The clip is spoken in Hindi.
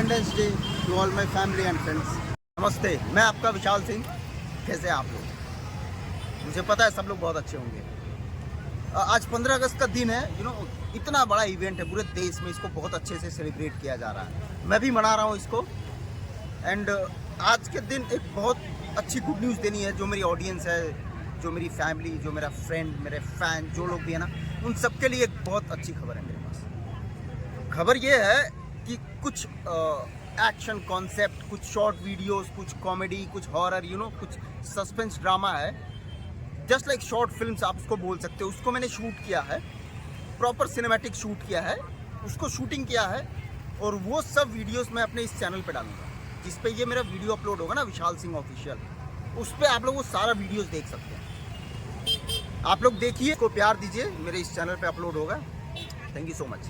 Independence day to all my family and friends. नमस्ते, मैं आपका विशाल सिंह। कैसे हैं आप लोग? मुझे पता है सब लोग बहुत अच्छे होंगे। आज 15 अगस्त का दिन है। इतना बड़ा इवेंट है पूरे देश में, इसको बहुत अच्छे से सेलिब्रेट किया जा रहा है। मैं भी मना रहा हूँ इसको। एंड आज के दिन एक बहुत अच्छी गुड न्यूज़ देनी है जो मेरी ऑडियंस है, जो मेरी फैमिली, जो मेरा फ्रेंड, मेरे फैन, जो लोग भी है ना, उन सबके लिए एक बहुत अच्छी खबर है मेरे पास। खबर ये है कि कुछ एक्शन कॉन्सेप्ट, कुछ शॉर्ट वीडियोस, कुछ कॉमेडी, कुछ हॉरर, कुछ सस्पेंस ड्रामा है, जस्ट लाइक शॉर्ट फिल्म्स आप उसको बोल सकते हो। उसको मैंने शूट किया है, प्रॉपर सिनेमैटिक शूट किया है, उसको शूटिंग किया है, और वो सब वीडियोस मैं अपने इस चैनल पे डालूंगा, जिस पे ये मेरा वीडियो अपलोड होगा ना, विशाल सिंह ऑफिशियल। उस पर आप लोग वो सारा वीडियोस देख सकते हैं। आप लोग देखिए, को प्यार दीजिए, मेरे इस चैनल पे अपलोड होगा। Thank you so much.